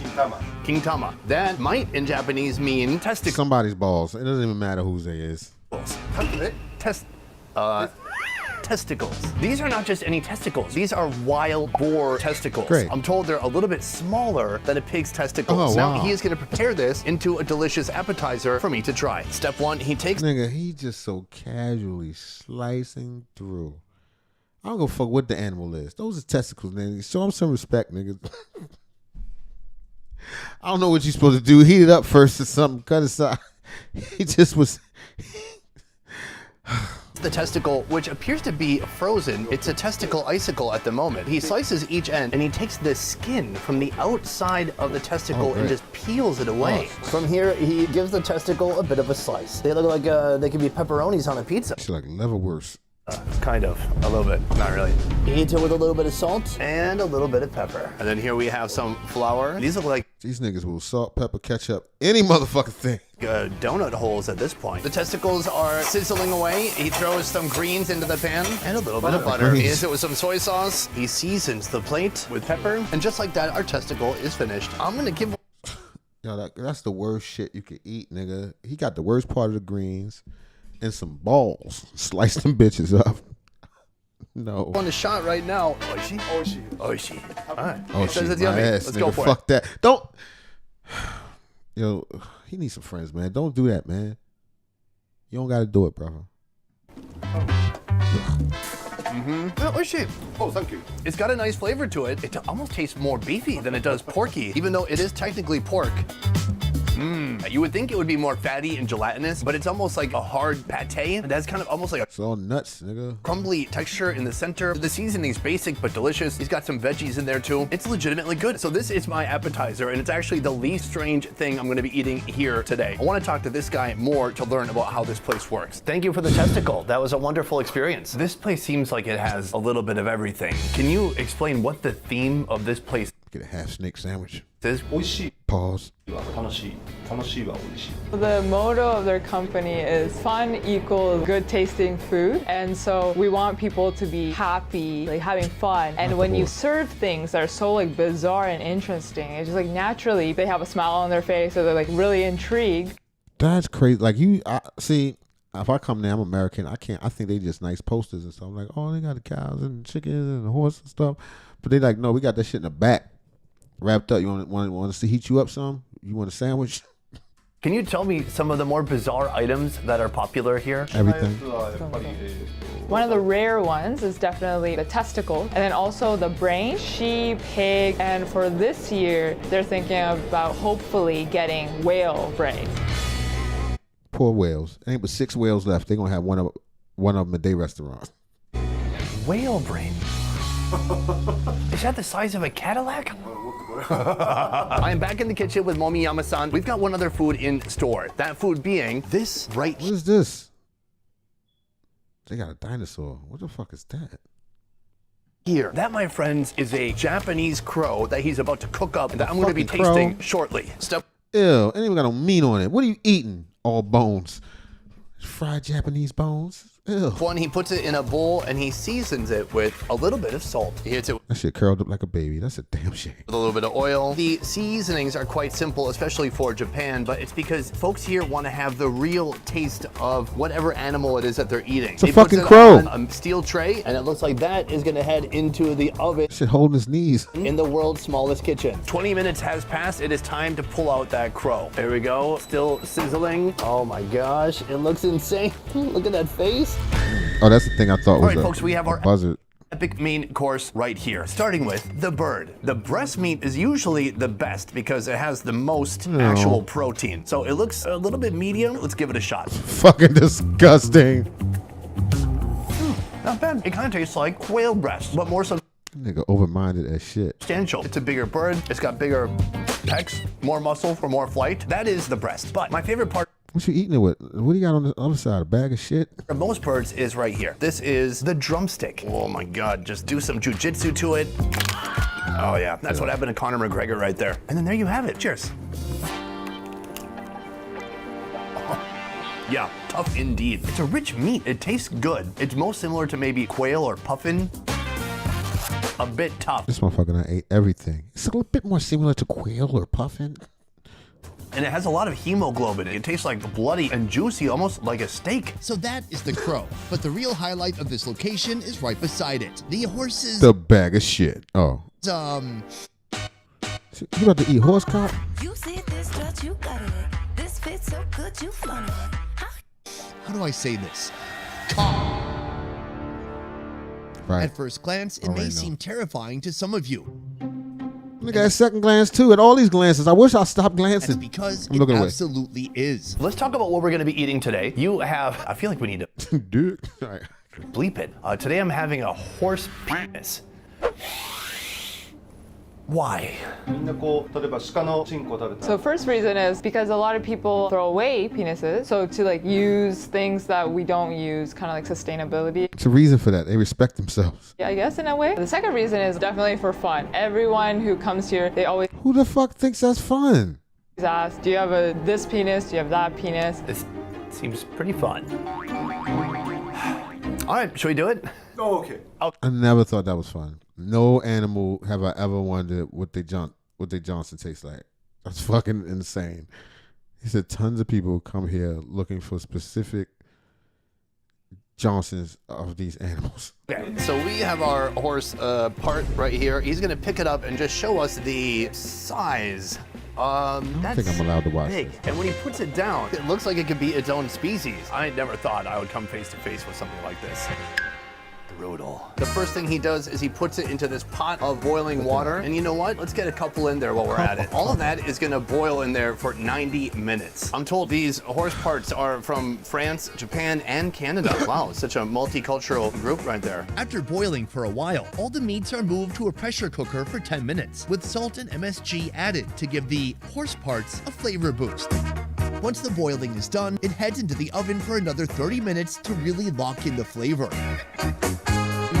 Kintama. That might, in Japanese, mean testicles.
Somebody's balls. It doesn't even matter whose they is.
Testicles. These are not just any testicles. These are wild boar testicles.
Great.
I'm told they're a little bit smaller than a pig's testicles.
Oh,
Now,
wow.
he is going to prepare this into a delicious appetizer for me to try. Step one, he takes...
Nigga, he just so casually slicing through. I don't go fuck what the animal is. Those are testicles, nigga. Show him some respect, nigga. I don't know what you're supposed to do. Heat it up first or something. Cut it aside. He just was.
the testicle, which appears to be frozen. It's a testicle icicle at the moment. He slices each end and he takes the skin from the outside of the testicle and just peels it away. From here, he gives the testicle a bit of a slice. They look like they could be pepperonis on a pizza.
It's like liverwurst.
Kind of, a little bit, not really. He eats it with a little bit of salt and a little bit of pepper. And then here we have some flour. These look like
these niggas will salt, pepper, ketchup, any motherfucking thing.
Donut holes at this point. The testicles are sizzling away. He throws some greens into the pan and a little bit of butter. He hits it with some soy sauce. He seasons the plate with pepper. And just like that, our testicle is finished. I'm gonna give...
Yo, that's the worst shit you could eat, nigga. He got the worst part of the greens and some balls. Slice them bitches up. No.
On the shot right now. Oishi? Oishi. Oishi. All right.
Oh,
It says
shit,
it's
my
yummy.
ass,
Let's
nigga.
go for
Fuck
it.
that. Don't. Yo, he needs some friends, man. Don't do that, man. You don't got to do it, brother.
Oishi. Oh, thank you. It's got a nice flavor to it. It almost tastes more beefy than it does porky, even though it is technically pork. You would think it would be more fatty and gelatinous, but it's almost like a hard pate. That's kind of almost like a
It's all nuts, nigga.
crumbly texture in the center. The seasoning's basic but delicious. He's got some veggies in there too. It's legitimately good. So this is my appetizer, and it's actually the least strange thing I'm gonna be eating here today. I wanna talk to this guy more to learn about how this place works. Thank you for the testicle. That was a wonderful experience. This place seems like it has a little bit of everything. Can you explain what the theme of this place
Get a half snake sandwich.
is?
Pause.
The motto of their company is fun equals good tasting food. And so we want people to be happy, like having fun. And when you serve things that are so like bizarre and interesting, it's just like naturally they have a smile on their face or they're like really intrigued.
That's crazy. Like see, if I come there, I'm American. I think they just nice posters and stuff. I'm like, oh, they got the cows and chickens and the horse and stuff. But they like, no, we got that shit in the back, wrapped up. You want us to heat you up some? You want a sandwich?
Can you tell me some of the more bizarre items that are popular here?
Everything.
One of the rare ones is definitely the testicle, and then also the brain, sheep, pig, and for this year, they're thinking about hopefully getting whale brain.
Poor whales. Ain't but 6 whales left. They're gonna have one of them at their restaurant.
Whale brain. Is that the size of a Cadillac? I am back in the kitchen with Momiyama-san. We've got one other food in store. That food being this right
What is this? They got a dinosaur. What the fuck is that?
Here, that, my friends, is a Japanese crow that he's about to cook up that I'm going to be
Fucking
tasting
crow.
shortly.
Ew, ain't even got no meat on it. What are you eating? All bones. Fried Japanese bones? Ew.
One, he puts it in a bowl and he seasons it with a little bit of salt. He hits it
That shit curled up like a baby. That's a damn shame.
with a little bit of oil. The seasonings are quite simple, especially for Japan, but it's because folks here want to have the real taste of whatever animal it is that they're eating.
It's a
He puts
fucking
it
crow.
on a steel tray, and it looks like that is going to head into the oven
Shit holding his knees.
in the world's smallest kitchen. 20 minutes has passed. It is time to pull out that crow. There we go. Still sizzling. Oh my gosh, it looks insane. Look at that face.
Oh, that's the thing I thought
All
was
right, folks, we have our
buzzard.
epic main course right here, starting with the bird. The breast meat is usually the best because it has the most actual protein. So it looks a little bit medium. Let's give it a shot.
Fucking disgusting.
Not bad. It kind of tastes like quail breast, but more
Nigga over-minded as shit.
substantial. It's a bigger bird. It's got bigger pecs, more muscle for more flight. That is the breast. But my favorite part
What you eating it with? What do you got on the other side? A bag of shit?
of most birds is right here. This is the drumstick. Oh my God, just do some jujitsu to it. Oh yeah, that's what happened to Conor McGregor right there. And then there you have it. Cheers. Yeah, tough indeed. It's a rich meat. It tastes good. It's most similar to maybe quail or puffin. A bit tough.
This motherfucker done ate everything. It's a little bit more similar to quail or puffin.
And it has a lot of hemoglobin. It tastes like bloody and juicy, almost like a steak.
So that is the crow. But the real highlight of this location is right beside it. The horse's
The bag of shit. Oh.
um
You about to eat horse cock?
You see this dress, you got it. This fits so good, you flown it.
how do I say this?
Right.
At first glance, it may
Already know.
seem terrifying to some of you.
Look at second glance too. At all these glances. I wish I stopped glancing.
That's because
I'm
it
looking away.
absolutely is.
Let's talk about what we're gonna be eating today. You have, I feel like we need to
Dude. All right.
bleep it. Today I'm having a horse penis. Why?
So first reason is because a lot of people throw away penises. So to like use things that we don't use, kind of like sustainability.
It's a reason for that. They respect themselves.
Yeah, I guess in a way. The second reason is definitely for fun. Everyone who comes here, they always
Who the fuck thinks that's fun?
ask, do you have this penis? Do you have that penis?
This seems pretty fun. All right, should we do it?
Oh, okay.
I never thought that was fun. No animal have I ever wondered what they Johnson tastes like. That's fucking insane. He said tons of people come here looking for specific Johnsons of these animals.
Okay, so we have our horse part right here. He's gonna pick it up and just show us the size.
I
That's
think I'm allowed to watch
big.
this.
And when he puts it down, it looks like it could be its own species. I never thought I would come face to face with something like this. Brutal. The first thing he does is he puts it into this pot of boiling water. And you know what? Let's get a couple in there while we're at it. All of that is gonna boil in there for 90 minutes. I'm told these horse parts are from France, Japan, and Canada. Wow, such a multicultural group right there.
After boiling for a while, all the meats are moved to a pressure cooker for 10 minutes, with salt and MSG added to give the horse parts a flavor boost. Once the boiling is done, it heads into the oven for another 30 minutes to really lock in the flavor.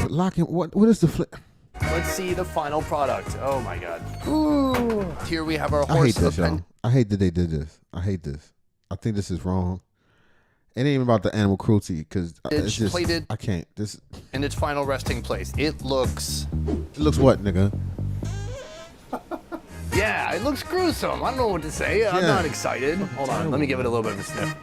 Lock in. What is the flip?
Let's see the final product. Oh my God. Ooh. Here we have our
I hate
horse
this, y'all. I hate that they did this. I hate this. I think this is wrong. It ain't even about the animal cruelty because
It's
just
plated-
I can't. This
in its final resting place. It looks
what, nigga?
Yeah, it looks gruesome. I don't know what to say. I'm
Yeah.
not excited. Hold on, let me give it a little bit of a sniff.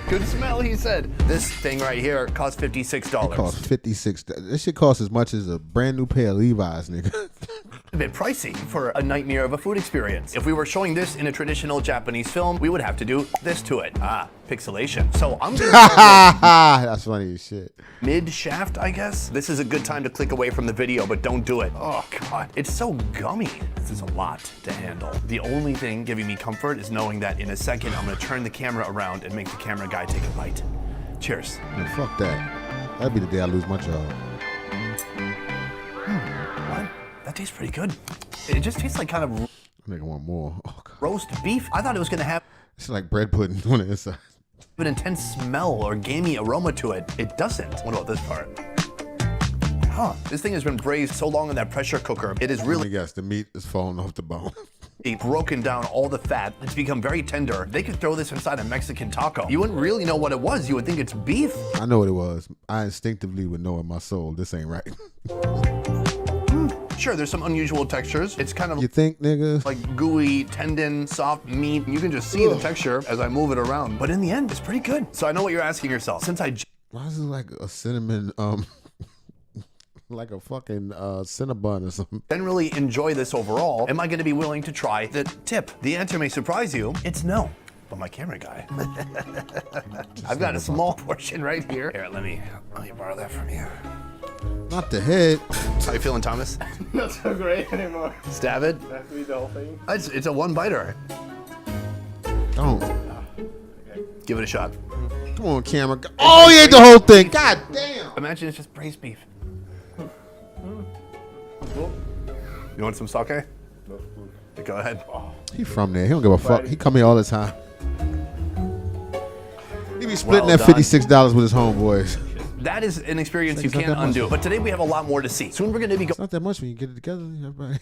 Good smell, he said. This thing right here costs $56.
It costs $56. This shit costs as much as a brand new pair of Levi's, nigga.
A bit pricey for a nightmare of a food experience. If we were showing this in a traditional Japanese film, we would have to do this to it. Pixelation. So I'm gonna
That's funny as shit.
mid-shaft, I guess. This is a good time to click away from the video, but don't do it. Oh God, it's so gummy. This is a lot to handle. The only thing giving me comfort is knowing that in a second, I'm gonna turn the camera around and make the camera guy take a bite. Cheers.
Man, fuck that. That'd be the day I lose my job.
What? That tastes pretty good. It just tastes like kind of
Nigga want more. Oh, God.
roast beef. I thought it was gonna have
It's like bread pudding on the inside.
an intense smell or gamey aroma to it. It doesn't. What about this part? Huh. This thing has been braised so long in that pressure cooker. It is really
Yes, the meat is falling off the bone.
broken down all the fat. It's become very tender. They could throw this inside a Mexican taco. You wouldn't really know what it was. You would think it's beef.
I know what it was. I instinctively would know in my soul, this ain't right.
Sure, there's some unusual textures. It's kind of
You think, nigga?
like gooey, tendon, soft meat. You can just see the texture as I move it around. But in the end, it's pretty good. So I know what you're asking yourself. Since I
Why is it like a cinnamon, like a fucking Cinnabon or something?
generally enjoy this overall, am I going to be willing to try the tip? The answer may surprise you. It's no. But my camera guy, I've got a small portion right here. Here, let me borrow that from you.
Not the head.
How you feeling, Thomas?
Not so great anymore.
Stab it.
That to be the whole thing.
It's a one biter.
Don't.
Give it a shot.
Come on, camera. Oh, he ate the whole thing. God damn.
Imagine it's just braised beef. You want some sake? Go ahead.
He from there. He don't give a fuck. He come here all the time. He be splitting
Well
that
done.
$56 with his homeboys.
That is an experience you
It's not
can't
that much.
undo. But today we have a lot more to see. Soon we're going to be
It's not that much when you get it together. Everybody.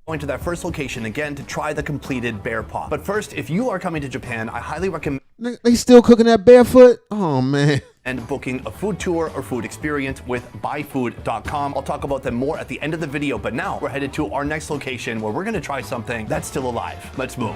going to that first location again to try the completed bear paw. But first, if you are coming to Japan, I highly recommend
Nigga, they still cooking that barefoot? Oh, man.
and booking a food tour or food experience with buyfood.com. I'll talk about them more at the end of the video, but now we're headed to our next location where we're gonna try something that's still alive. Let's move.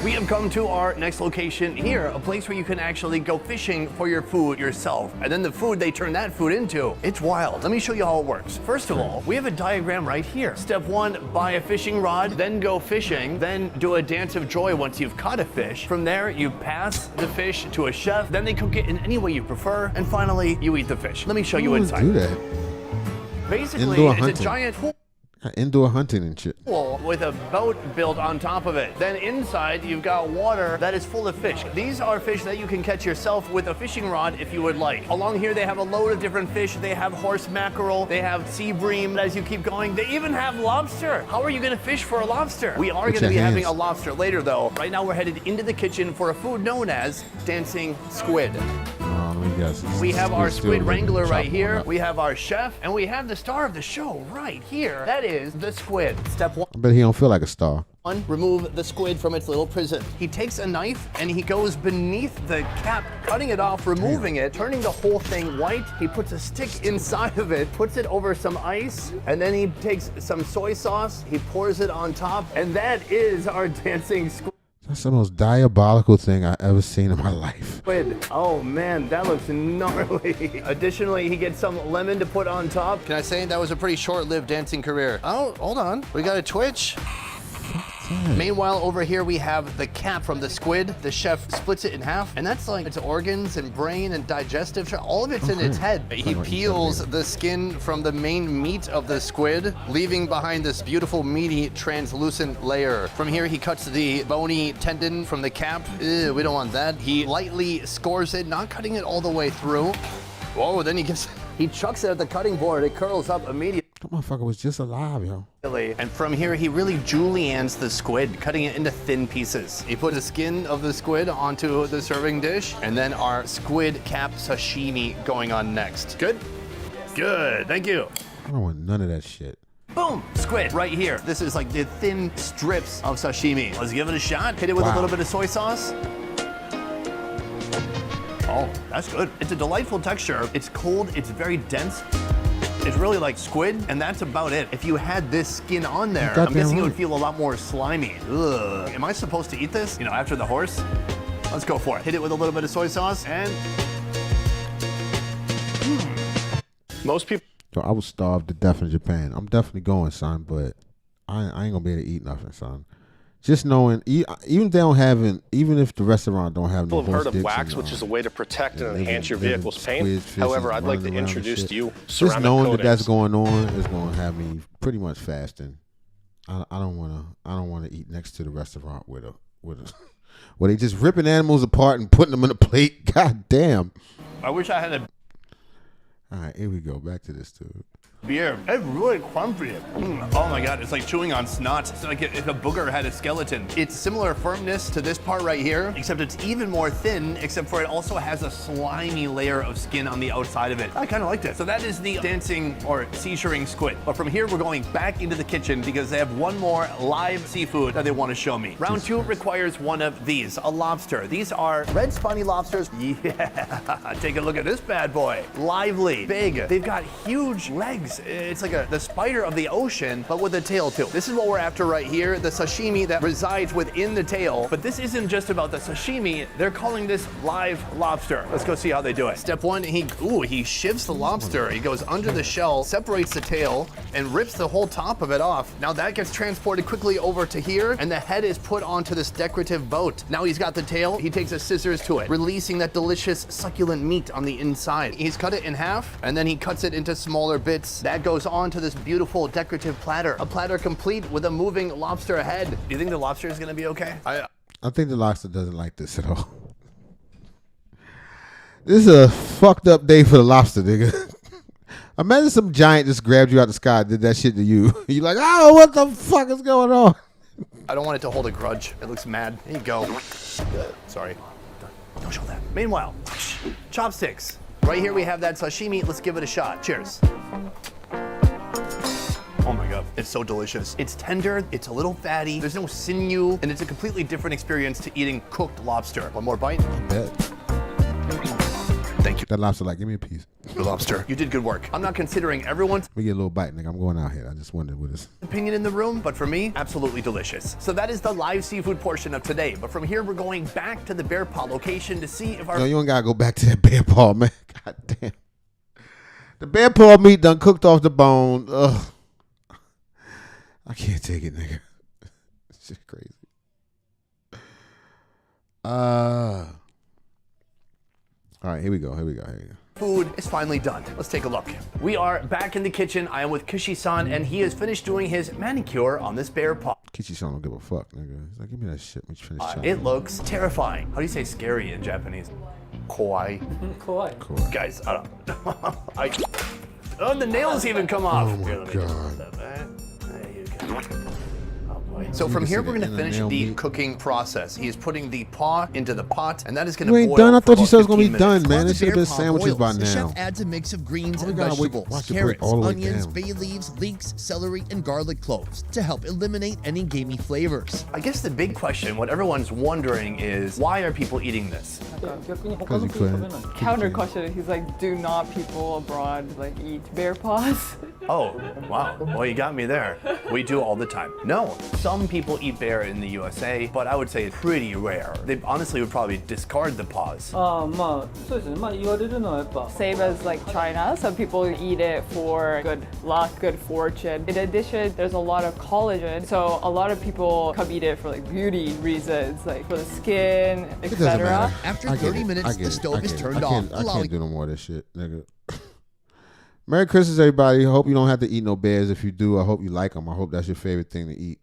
We have come to our next location here, a place where you can actually go fishing for your food yourself. And then the food they turn that food into. It's wild. Let me show you how it works. First of all, we have a diagram right here. Step 1, buy a fishing rod, then go fishing, then do a dance of joy once you've caught a fish. From there, you pass the fish to a chef, then they cook it in any way you prefer, and finally, you eat the fish. Let me show you
Who would
inside.
do that?
Basically,
Indoor
it's
hunting.
a giant pool
Indoor hunting and shit.
with a boat built on top of it. Then inside, you've got water that is full of fish. These are fish that you can catch yourself with a fishing rod if you would like. Along here, they have a load of different fish. They have horse mackerel, they have sea bream. As you keep going, they even have lobster. How are you gonna fish for a lobster? We are
With
gonna be
your
having
hands.
a lobster later though. Right now, we're headed into the kitchen for a food known as dancing squid.
Let me guess.
We have our
Still
squid
living,
wrangler
chop
right
one
here.
up.
We have our chef, and we have the star of the show right here. That is the squid. Step 1.
I bet he don't feel like a star.
Remove the squid from its little prison. He takes a knife and he goes beneath the cap, cutting it off, removing it, turning the whole thing white. He puts a stick inside of it, puts it over some ice, and then he takes some soy sauce, he pours it on top, and that is our dancing squid.
That's the most diabolical thing I ever seen in my life.
Oh man, that looks gnarly. Additionally, he gets some lemon to put on top. Can I say that was a pretty short-lived dancing career? Oh, hold on. We got a twitch. Meanwhile, over here we have the cap from the squid. The chef splits it in half, and that's like its organs and brain and digestive. All of it's in its head. He peels the skin from the main meat of the squid, leaving behind this beautiful, meaty, translucent layer. From here, he cuts the bony tendon from the cap. Ew, we don't want that. He lightly scores it, not cutting it all the way through. Whoa, then he chucks it at the cutting board. It curls up immediately.
That motherfucker was just alive, yo.
And from here, he really juliennes the squid, cutting it into thin pieces. He put the skin of the squid onto the serving dish, and then our squid cap sashimi going on next. Good? Good, thank you.
I don't want none of that shit.
Boom, squid right here. This is like the thin strips of sashimi. Let's give it a shot. Hit it with a little bit of soy sauce. Oh, that's good. It's a delightful texture. It's cold, it's very dense. It's really like squid, and that's about it. If you had this skin on there, I'm guessing it would feel a lot more slimy. Ugh. Am I supposed to eat this? You know, after the horse? Let's go for it. Hit it with a little bit of soy sauce, and... Most people...
So I was starved to death in Japan. I'm definitely going, son, but I ain't gonna be able to eat nothing, son. Just knowing, even if they don't have it, even if the restaurant don't have no
People have heard of
jurisdiction
wax, which is a way to protect and enhance your vehicle's paint.
squids,
However,
fishes
I'd like to
running around and
introduce
shit.
to you
Just
ceramic
knowing
coatings.
that that's going on is going to have me pretty much fasting. I don't want to eat next to the restaurant with a where they just ripping animals apart and putting them in a plate. God damn.
I wish I had a...
All right, here we go. Back to this, dude.
beer. It's really crunchy. Oh my god, it's like chewing on snot. It's like if a booger had a skeleton. It's similar firmness to this part right here, except it's even more thin, except for it also has a slimy layer of skin on the outside of it. I kind of liked it. So that is the dancing or seashoring squid. But from here, we're going back into the kitchen because they have one more live seafood that they want to show me. Round 2 requires one of these, a lobster. These are red spiny lobsters. Yeah, take a look at this bad boy. Lively, big. They've got huge legs. It's like the spider of the ocean, but with a tail too. This is what we're after right here, the sashimi that resides within the tail. But this isn't just about the sashimi. They're calling this live lobster. Let's go see how they do it. Step 1, he shivs the lobster. He goes under the shell, separates the tail, and rips the whole top of it off. Now that gets transported quickly over to here, and the head is put onto this decorative boat. Now he's got the tail, he takes his scissors to it, releasing that delicious succulent meat on the inside. He's cut it in half, and then he cuts it into smaller bits. That goes on to this beautiful decorative platter. A platter complete with a moving lobster head. Do you think the lobster is gonna be okay?
I think the lobster doesn't like this at all. This is a fucked up day for the lobster, nigga. Imagine some giant just grabbed you out the sky and did that shit to you. You're like, oh, what the fuck is going on?
I don't want it to hold a grudge. It looks mad. There you go. Sorry. Don't show that. Meanwhile, chopsticks. Right here we have that sashimi. Let's give it a shot. Cheers. Oh my god, it's so delicious. It's tender, it's a little fatty, there's no sinew, and it's a completely different experience to eating cooked lobster. One more bite.
I bet.
Thank you.
That lobster like, give me a piece.
Good lobster. You did good work. I'm not considering everyone's
We get a little bite, nigga. I'm going out here. I just wondered what is.
opinion in the room, but for me, absolutely delicious. So that is the live seafood portion of today. But from here, we're going back to the Bear Paw location to see if our...
No, you don't gotta go back to that bear paw, man. God damn. The bear paw meat done cooked off the bone. Ugh. I can't take it, nigga. It's just crazy. All right, here we go.
Food is finally done. Let's take a look. We are back in the kitchen. I am with Kishi-san, and he has finished doing his manicure on this bear paw.
Kishi-san don't give a fuck, nigga. He's like, give me that shit. Let me finish chopping.
It looks terrifying. How do you say scary in Japanese? Kawaii.
Kawaii.
Guys, I don't... Oh, the nails even come off.
Oh my
Here, let me
God.
just put that back. There you go. So from here, we're going to finish the cooking process. He is putting the paw into the pot, and that is going to boil.
You ain't done? I thought you said it was
going
gonna be done, man. It should have been sandwiches by
The
now.
chef adds a mix of greens
Oh, we
and
gotta wait-
vegetables,
watch it break
carrots,
all the way
onions,
down.
bay leaves, leeks, celery, and garlic cloves to help eliminate any gamey flavors.
I guess the big question, what everyone's wondering is, why are people eating this?
Because you couldn't.
Counter question, he's like, do not people abroad like eat bear paws?
Oh, wow. Well, you got me there. We do all the time. No, some people eat bear in the USA, but I would say it's pretty rare. They honestly would probably discard the paws.
まあそうですね。まあ言われるのはやっぱ
Same as like China, some people eat it for good luck, good fortune. In addition, there's a lot of collagen, so a lot of people come eat it for like beauty reasons, like for the skin,
It doesn't
etc.
matter.
After
I get
30
it.
minutes,
I get
the
it.
stove
I
is
get it.
turned
I
off,
can't
allowing
do no more of this shit, nigga. Merry Christmas, everybody. Hope you don't have to eat no bears. If you do, I hope you like them. I hope that's your favorite thing to eat.